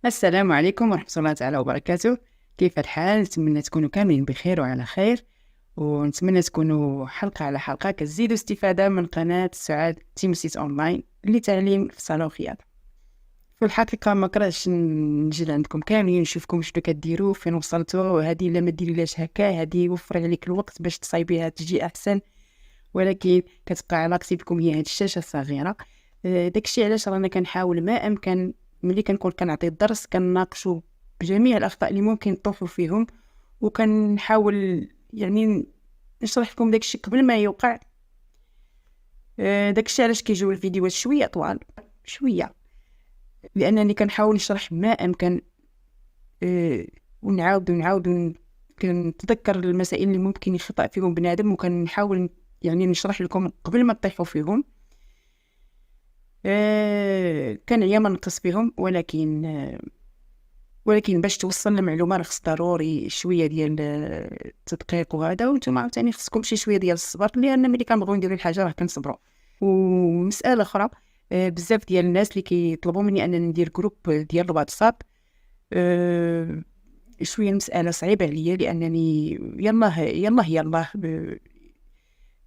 السلام عليكم ورحمة الله تعالى وبركاته. كيف الحال؟ نتمنى تكونوا كاملين بخير وعلى خير، ونتمنى تكونوا حلقة على حلقة كتزيدوا استفادة من قناة سعاد تيمسيت أونلاين لتعليم في الصالون الخياطة. في الحقيقة ما كرهتش نجي عندكم كاملين نشوفكم شنو كديروا، فين وصلتوا. هذه لا ما ديريلاش هكا، هذه يوفر عليك الوقت باش تصايبيها تجي أحسن، ولكن كتبقى علاقتي بكم هي هاد الشاشة الصغيرة. داكشي علاش رانا كنحاول ما امكن ملي كنكون كنعطي الدرس كنناقشوا بجميع الاخطاء اللي ممكن تطوحوا فيهم، وكنحاول يعني نشرح لكم داكشي قبل ما يوقع. داكشي علاش كيجيو الفيديوهات شويه طوال شويه، لانني كنحاول نشرح ما امكن، ونعاود كنتذكر المسائل اللي ممكن يخطئ فيهم بنادم، وكنحاول يعني نشرح لكم قبل ما تطيحوا فيهم. كنعيا ما نقص فيهم، ولكن باش توصل المعلومه راه خص ضروري شويه ديال التدقيق وهذا، وانتم عاوتاني خصكم شي شويه ديال الصبر، لان ملي كنبغيو نديرو الحاجه راه كنصبروا. ومساله اخرى، بزاف ديال الناس اللي كيطلبوا مني انني ندير جروب ديال الواتساب. شويه المساله صعيبه عليا، لانني يلا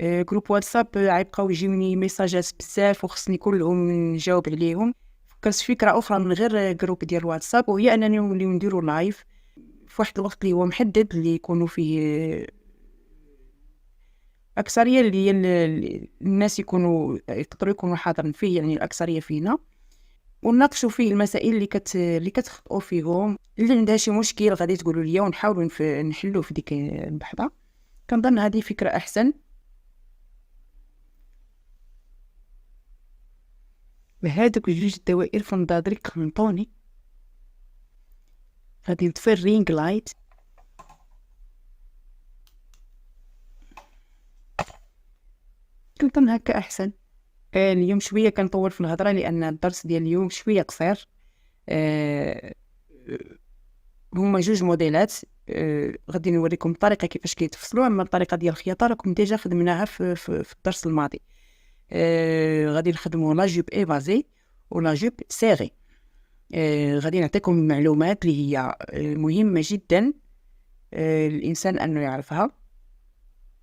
جروب واتساب غيبقاو يجيوني ميساجات بزاف وخصني كلهم نجاوب عليهم. فكرت فكره اخرى من غير جروب ديال الواتساب، وهي انني نوليو نديرو لايف في واحد الوقت اللي هو محدد، اللي يكونوا فيه اكثريه اللي هي الناس يقدروا يكونوا حاضرين فيه، يعني الاكثريه فينا، ونناقشوا فيه المسائل اللي كتخطئوا فيهم. اللي عندها شي مشكل غادي تقولوا لي ونحاولوا نحلوه في ديك اللحظه. كنظن هذه فكره احسن. بهادوك جوج دوائر في نظري قنطوني، غادي نطفي الرينغ لايت. كنظن هكا احسن. اليوم شويه كنطول في الهضره لان الدرس ديال اليوم شويه قصير. هما جوج موديلات. غادي نوريكم الطريقه كيفاش كيتفصلوا، اما الطريقه ديال الخياطه راكم ديجا خدمناها في الدرس الماضي. غادي نخدموا لا جوب ايفازي ولا جوب سيغي. غادي نعطيكم معلومات اللي هي مهمه جدا الانسان انه يعرفها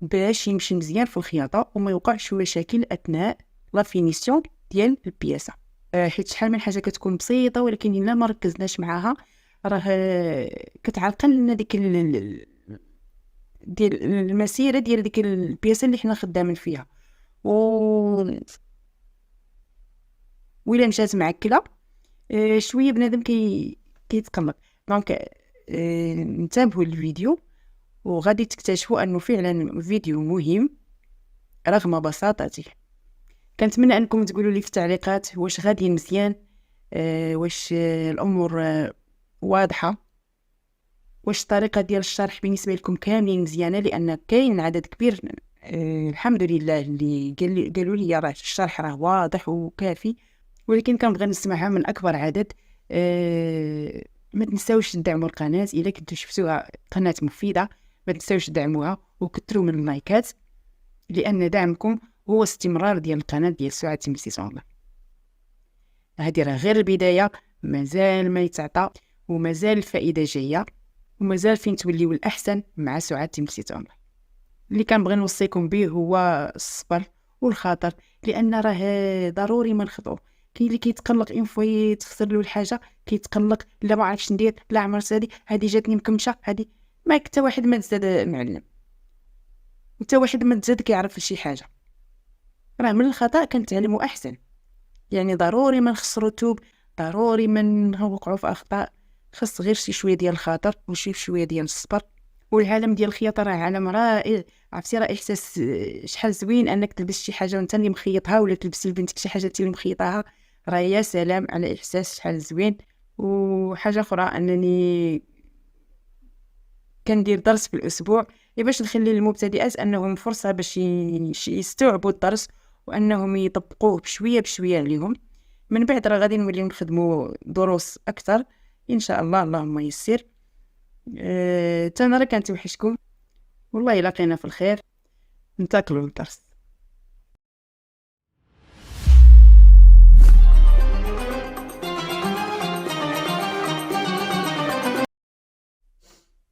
باش يمشي مزيان في الخياطه وما يوقعش مشاكل اثناء لا فينيسيون ديال البياسه. حيت شحال من حاجه كتكون بسيطه، ولكن الا ما ركزناش معاها راه كتعرقل لنا ديك ديال المسيره ديال ديك البياسه اللي حنا خدامين فيها. وإلا مشات معكله شويه بنادم كيتقلق. دونك انتبهوا للفيديو، وغادي تكتشفوا انه فعلا فيديو مهم رغم بساطته. كنتمنى انكم تقولوا لي في التعليقات واش غادي مزيان، واش الامور واضحه، واش الطريقه ديال الشرح بالنسبه لكم كاملين مزيانه، لان كاين عدد كبير الحمد لله اللي قالوا لي راه الشرح راه واضح وكافي، ولكن كنبغي نسمعها من اكبر عدد. ما تنساوش تدعموا القناه الا كنتو شفتوها قناه مفيده. ما تنساوش تدعموها وكثروا من اللايكات، لان دعمكم هو استمرار ديال القناه ديال سعاد تيمسيت أونلاين. هذه راه غير البدايه، مازال ما يتعطى، ومازال الفائده جايه، ومازال فين توليو الاحسن مع سعاد تيمسيت أونلاين. اللي كنبغي نوصيكم به هو الصبر والخاطر، لان راه ضروري ما نخطئوا. كاين اللي كيتقلق اون فوا تفسر له الحاجه كيتقلق، لا ما عرفتش ندير، لا عمرت هذه جاتني مكمشه، هذه ما حتى واحد ما تزاد معلم، حتى واحد ما تزاد كيعرف شي حاجه. راه من الخطا كنتعلموا احسن، يعني ضروري ما نخسروا توب، ضروري ما نوقعوا في اخطاء. خص غير شي شويه ديال الخاطر وشي شويه ديال الصبر. والعالم ديال الخياطه راه عالم رائع. عرفتي راه احساس شحال زوين انك تلبس شي حاجه وانت اللي مخيطها، ولا تلبسي لبنتك شي حاجه انت اللي مخيطاها. راه يا سلام على احساس شحال زوين. وحاجه اخرى انني كندير درس في الاسبوع باش نخلي للمبتدئات انهم فرصه باش يستوعبوا الدرس، وانهم يطبقوه بشويه بشويه عليهم. من بعد راه غادي نوليو نخدموا دروس اكثر ان شاء الله، اللهم يسر. تنرى كانت توحشكم، والله لقينا في الخير، نتاكلوا الدرس.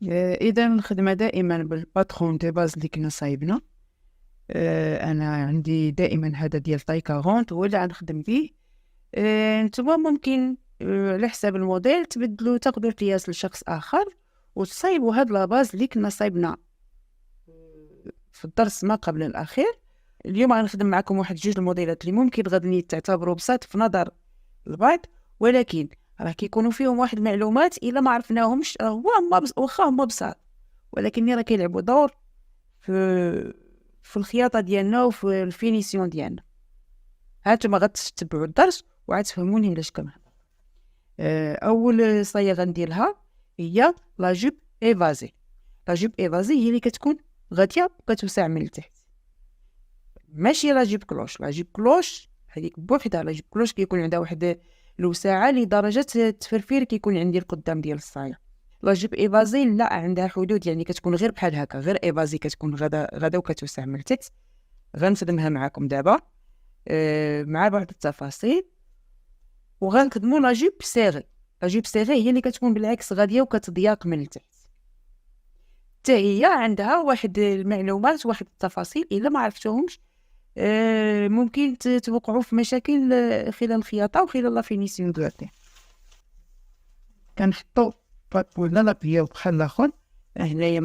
اذا الخدمه دائما بالباترون دي باز اللي كنا صايبنا. انا عندي دائما هذا ديال طاي 40 هو اللي غنخدم به. نتوما ممكن على حساب الموديل تبدلوا تاخذوا القياس لشخص اخر وتصايبوا هاد لاباز اللي كنا صايبنا في الدرس ما قبل الاخير. اليوم غنخدم معكم واحد جوج الموديلات اللي ممكن غادي تعتبروا بساط في نظر البعض، ولكن راه كيكونوا فيهم واحد المعلومات الا ما عرفناهمش واخا هما بساط، ولكن راه كيلعبوا دور في الخياطه ديالنا وفي الفينيسيون ديالنا. هانتوما غتتبعوا الدرس وغتفهموني علاش كنهضر. اول صايه غنديرها هي لا جوب ايفازي. لا جوب ايفازي هي اللي كتكون غاديه وكتوسع من التحت، ماشي لا جوب كلوش. لا جوب كلوش هذيك بوحدها. لا جوب كلوش كيكون عندها واحد الوساعه لدرجه التفرفير كيكون عندي القدام ديال الصايه. لا جوب ايفازي لا، عندها حدود، يعني كتكون غير بحال هكا، غير ايفازي كتكون غدا وكتوسع من التحت. غنخدمها معكم دابا مع بعض التفاصيل. وغنخدموا لا جوب سيغي. لا جوب سيغي هي اللي كتكون بالعكس غاديه وكتضيق من التحت، حتى هي عندها واحد المعلومات واحد التفاصيل الا ما عرفتوهمش ممكن توقعوا في مشاكل خلال الخياطه وخلال لا فينيسيون ديالها. كنحطوا ولا لابيه بحال الاخر هنايا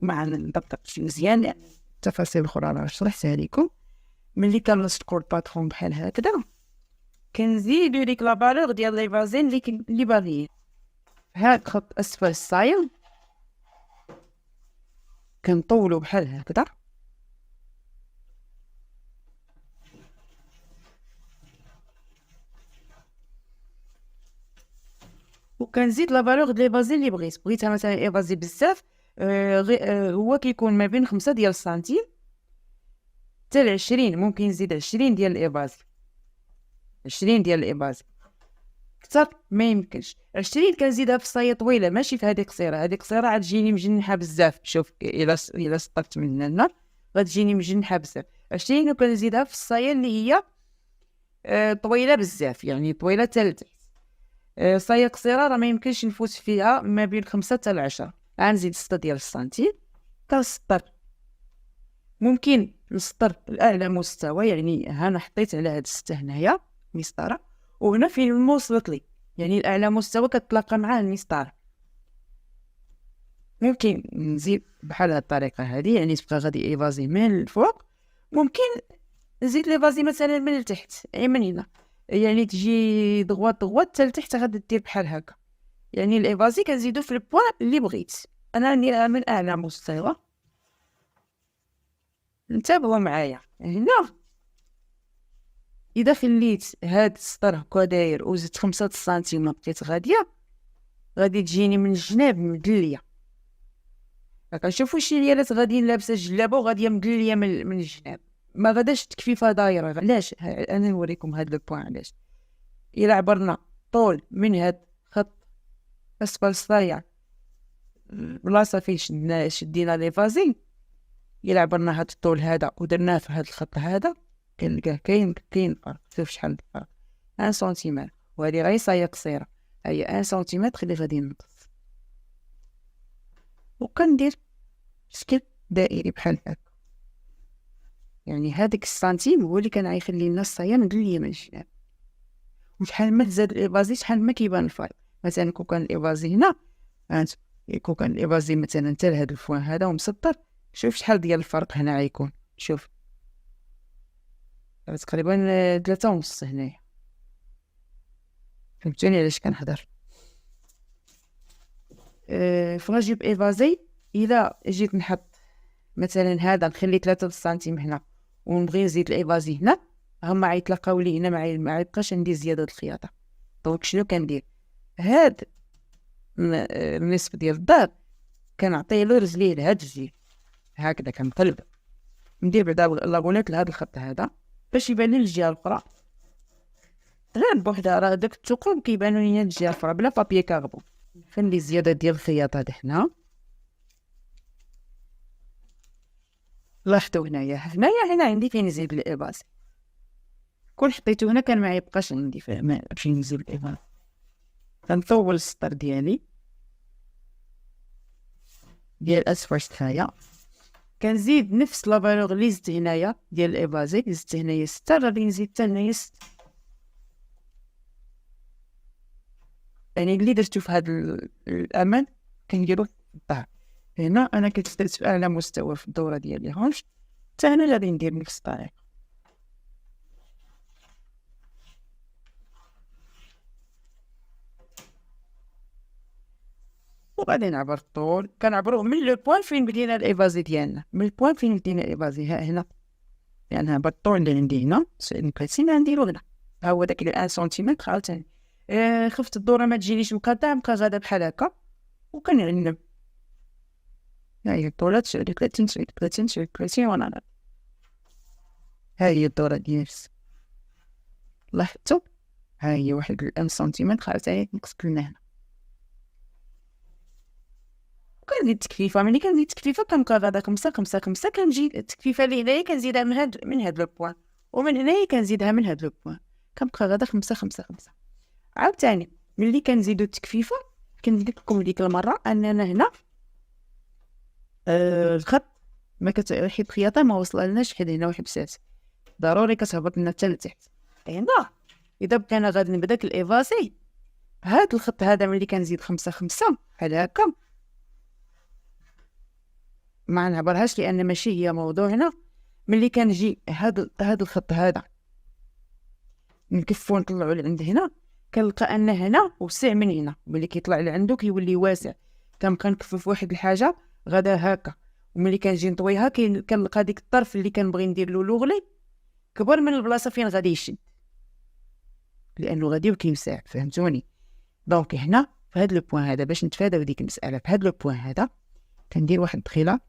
مع نضبط مزيان، لان التفاصيل الاخرى راه شرحتها لكم. ملي كنلصقوا الباترون بحال هكذا كنزيدو ديك لا بالور ديال لي فازين اللي باغيين. هاد خط اسفل الصايل كنطولو بحال هكذا، وكنزيد لا فالور ديال لي فازي اللي بغيتها مثلا ايفازي بزاف هو كيكون ما بين 5 ديال السنتيم حتى ل20. ممكن نزيد 20 ديال الايفازي، 20 ديال الايفازي كثر ما يمكنش. 20 كنزيدها في الصايه طويله ماشي في هذه قصيره. هذه قصيره غتجيني مجنحه بزاف. شوف الا سطرت من هنا غتجيني مجنحه بزاف. 20 وكنزيدها في الصايه اللي هي طويله بزاف، يعني طويله حتى لتحت. صايه قصيره راه ما يمكنش نفوت فيها ما بين 5 حتى 10. غنزيد 6 ديال السنتيم كنسطر. ممكن نسطر لاعلى مستوى، يعني انا حطيت على هاد 6 هنايا مسطره، وهنا فين ما وصلت لي يعني الاعلى مستوى كتلاقى معاه المسطره. ممكن نزيد بحال هاد الطريقه هذه، يعني تبقى غادي ايفازي من الفوق. ممكن نزيد ليفازي مثلا من التحت، اي من هنا، يعني تجي ضغوات حتى لتحت غادي دير بحال هكا. يعني الايفازي كنزيدو في البوان اللي بغيت. انا نديرها من اعلى مستوى. انتبهوا معايا هنا، اذا خليت هاد السطر هكا داير وزدت 5 سنتيم بقيت غاديه، غادي تجيني من الجناب مدليه. كنشوفوا شي ليالات غاديين لابسه جلابه وغاديه مدليه من الجناب، ما غاداش تكفيفه دايره. علاش؟ انا نوريكم هاد البوان علاش. الى عبرنا طول من هاد خط اسفل الصايع بلاصه فين شدينا لي فازين، الى عبرنا هاد الطول هذا ودرناه في هاد الخط هذا كنلقاه كاين فرق. شوف شحال الفرق، 1 سنتيمتر. وهذه غير صايه قصيره، هي 1 سنتيمتر اللي غادي نقص. وكندير شكل دائري بحال هكا، يعني هذاك السنتيم هو اللي كان غيخلي لنا الصايه مدليه من الجناب. وشحال ما تزاد الإبازي شحال ما كيبان الفرق. مثلا كون كان الإبازي هنا، كون كان الإبازي مثلا حتى لهاد الفوان هذا ومسطر، شوف شحال ديال الفرق هنا غيكون. شوف تقريبا 3.5 هنايا. فهمتوني علاش كنهضر؟ فغنجيب إيفازي. إلا جيت نحط مثلا هذا نخلي 3 سنتيم هنا ونبغي نزيد الإيفازي هنا، هما غيتلاقاو لي هنا، ما غيبقاش عندي زياده الخياطه. دونك شنو كندير؟ هاد النصف ديال الدار كنعطيه له رجليه لهاد الجهه هكذا، كنقلب ندير بعدا لاغونيت لهاد الخط هذا باش يبان لي الجهه الاخرى غير بوحدها. راه داك الثقوب كيبانوا ليا الجهه الاخرى بلا بابي كاربون. خلي زياده ديال الخياطه هاد هنا. لاحظوا هنا عندي فين نزيد الاباز. كون حطيتو هنا كان ما يبقاش عندي فين نزيد الاباز. كنطول السطر ديالي ديال الاسفرت هنايا. كنزيد نفس لافالور اللي زدت هنايا ديال الايفازي، زدت هنايا 6، غادي نزيد حتى هنايا 6. يعني اللي درتو في هذا الامل كنديرو في الظهر. هنا انا كنت على مستوى في الدوره ديال لي هونش، حتى هنا غادي ندير نفس الطريقه. وغادي نعبر الطول، كنعبروه من لو بوين فين بدينا الايفازي ديالنا، من البوين فين بدينا الايفازي ها هنا، لان بالطول اللي عندي هنا نقيسين غنديرو هنا، ها هو داك 1 سنتيمتر. عاوتاني خفت الدوره ما تجينيش مقاطعه، نبقى غادا بحال هكا وكنعنب. ها هي الطولات، شعلي 30 شعلي 30 شعلي 30 وانا غادي. ها هي الدوره ديال لاحظتوا، ها هي 1 سنتيمتر. عاوتاني نقصت لنا هنا وكنزيد تكفيفه. ملي كنزيد تكفيفه كنبقى غادا 5 5 5. كنجي التكفيفه اللي هنايا كنزيدها من هاد لو بوين، ومن هنايا كنزيدها من هاد لو بوين، كنبقى غادا 5 5 5. عاوتاني ملي كنزيدو التكفيفه كنزيد لكم ديك المره اننا هنا الخط ما حيت الخياطه ما وصلناش حيت هنا واحد بساس، ضروري كتهبط لنا حتى لتحت هنا. اذا بقينا غادي بداك الايفاسي، هاد الخط هذا ملي كنزيد 5 5 بحال هكا ما نعبرهاش لان ماشي هي موضوعنا. ملي كنجي هاد الخط هذا نكفو نطلعو لعند هنا، كنلقى ان هنا وسع من هنا، ملي كيطلع لعندو كيولي واسع. كنبقى نكفف واحد الحاجه غدا هكا، وملي كنجي نطويها كنلقى ديك الطرف اللي كنبغي ندير له لوغلي كبر من البلاصه فين غادي يشد، لانه غادي وكيمسح. فهمتوني؟ دونك هنا في هاد لو بوين هذا باش نتفاداو ديك المساله، في هاد لو بوين هذا كندير واحد الدخيله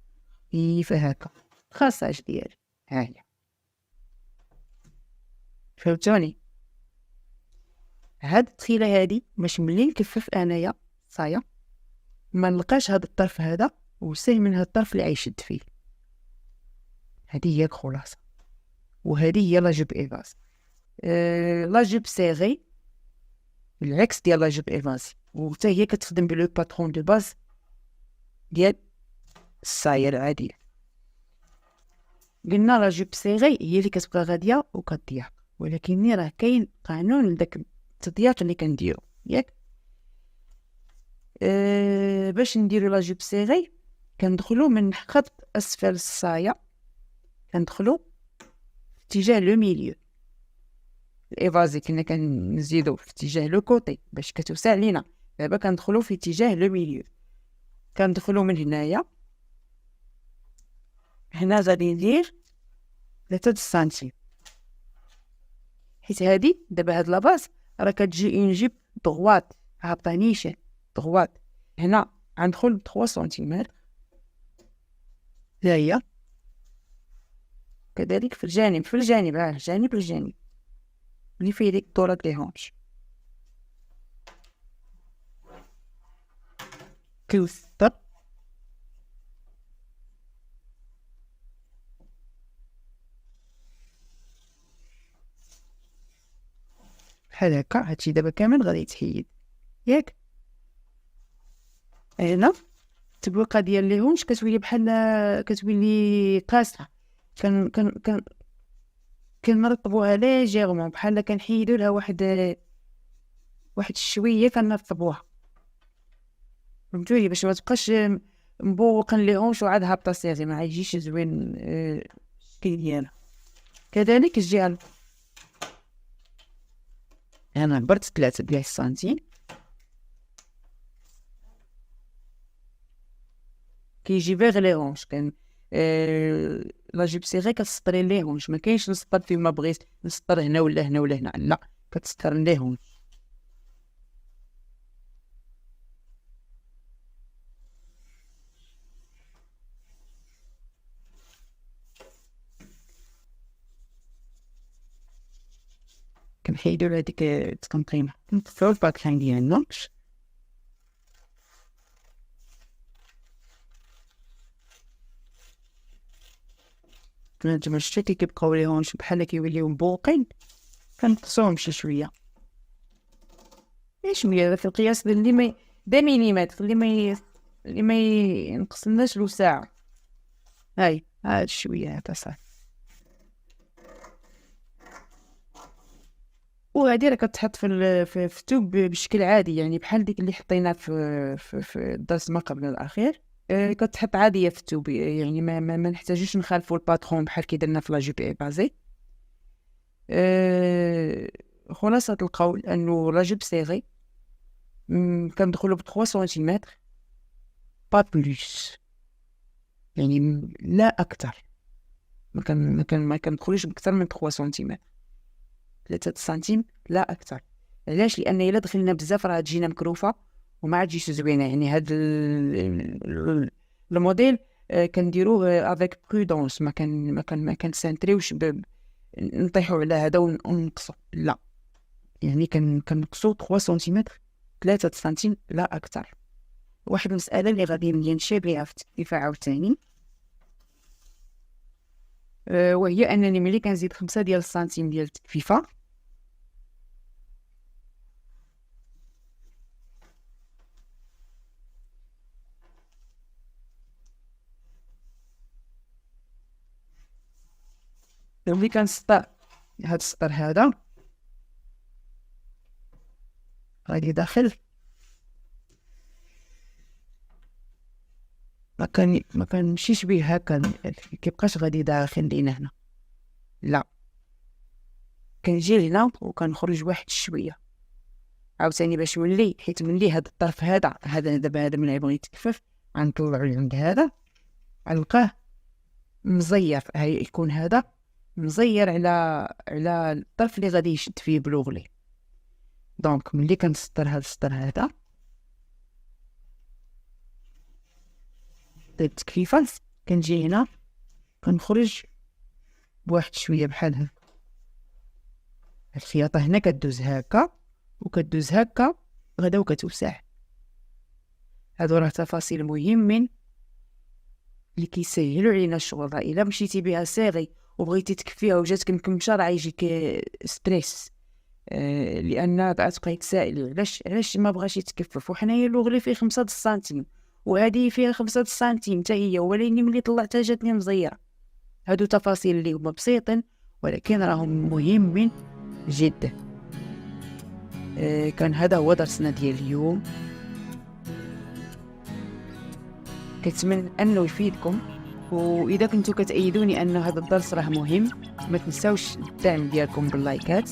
خفيفه هكا، الخاصاج ديالي ها هي. فهمتوني؟ هاد الدخيله هادي باش ملي نكفف انايا صايا ما نلقاش هاد الطرف هذا وسه من هاد الطرف اللي عيشد فيه. هادي هي الخلاصه، وهادي هي لا جوب ايفاز. لا جوب سيغي العكس ديال لا جوب ايفاز، وحتى هي كتخدم بلو باترون دو باز ديال السايه العاديه. قلنا لا جوب سيغي هي اللي كتبقى غاديه وكتضيق، ولكن راه كاين قانون لداك التضييق اللي كنديرو ياك. باش نديرو لا جوب سيغي كندخلو من خط اسفل السايه، كندخلو في اتجاه لو ميليو. الايفازي كنا كنزيدو في اتجاه لو كوتي باش كتوسع لينا، دابا كندخلو في اتجاه لو ميليو. كندخلو من هنايا، هنا غادي ندير 3 سنتيم، حيت هادي دابا هاد لاباس راه كتجي اون جيب دغوات هابطه نيشان دغوات. هنا غندخل 3 سنتيمتر، ها هي كذلك في الجانب الجانب اللي فيه ديك الدورة لي هونش كيوسطر بحال هكا. هادشي دابا كامل غادي يتحيد ياك. هنا التبويقه ديال لي هونش كتولي بحال كتولي قاصحه، كنرطبوها ليجيرمون بحال كنحيدو لها واحد شويه كنرطبوها. فهمتوني؟ باش ما تبقاش مبوقن لي هونش وعاد هابطه سيغي، ما يجيش زوين الشكل ديالها. كذلك الجهه انا عبرت 3 سنتيم، كيجي فيغ لي هونش. كان لا جيب سيغي كتسطري لي هونش، ما كاينش نسطر فين ما بغيت نسطر هنا ولا هنا ولا هنا، لا كتسطر لي هونش. كنحيدو هاديك التقنطيمه، كنطفيو الباكلاين ديالنا. كنجمع الشتي كيبقاو لي هونش بحال كيوليو مبوقين، كنقصوهم شي شويه شويه في القياس اللي ما 2 مليمتر اللي اللي ما ينقصناش له ساعه. هاي هاد شويه هذا صافي. وهادي راه كتحط في التوب بشكل عادي، يعني بحال ديك اللي حطينا في الدرس ما قبل الاخير. كتحط عاديه في التوب، يعني ما نحتاجوش نخالفوا الباترون بحال كي درنا في لا جي بي اي بازي. خلاصه القول انه لا جوب سيغي كندخلو ب 3 سنتيمتر با بلوس، يعني لا اكثر. ما كندخلوش بكثر من 3 سنتيمتر، 3 سنتيم لا اكثر. علاش؟ لان الا دخلنا بزاف راه تجينا مكروفه وما عاد تجيش زوينه. يعني هاد الموديل كنديروه افيك برودونس، ما كنسانتريوش نطيحوا على هذا ونقصوا، لا. يعني كنقصوا 3 سنتيمتر، 3 سنتيم لا اكثر. واحد المساله اللي غادي نشير ليها في التكليفه عاوتاني، وهي انني ملي كنزيد 5 ديال السنتيم ديال التكليفه ملي كنسطر هاد السطر هذا غادي داخل، ما كنمشيش به هكا، كيبقاش غادي داخل لينا هنا، لا. كنجي لهنا وكنخرج واحد شويه عاوتاني باش نولي، حيت ملي هاد الطرف هذا دابا هذا ملي بغيت يتكفف غنطلعو عند هذا غنلقاه مزير. هاي يكون هذا مزير على الطرف اللي غادي يشد فيه بلوغلي. دونك ملي كنسطر هاد السطر هذا التكليفه، كنجي هنا كنخرج بواحد شويه بحال هكا. الخياطه هنا كدوز هكا وكدوز هكا غدا وكتوسع. هادو راه تفاصيل مهمين اللي كيسهلوا علينا الشغل. راه الا مشيتي بها صاغي وبغيتي تكفيها وجاتك مكمشه راه يجيك ستريس، لان غتبقاي تسائلي علاش ما بغاش يتكفف. وحنايا اللوغلي فيه 5 سنتيم وهذه فيها 5 سنتيم حتى هي، ولكن ملي طلعتها جاتني مزيره. هادو تفاصيل اللي هما بسيطين ولكن راهم مهمين جدا. كان هذا هو درسنا ديال اليوم، كنتمنى انه يفيدكم. واذا كنتو كتأيدوني ان هذا الدرس راه مهم، ما تنساوش الدعم ديالكم باللايكات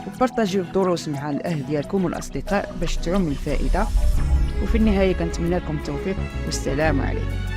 وبارطاجيو الدروس مع الاهل ديالكم والاصدقاء باش تعم الفائده. وفي النهايه كنتمنى لكم التوفيق والسلام عليكم.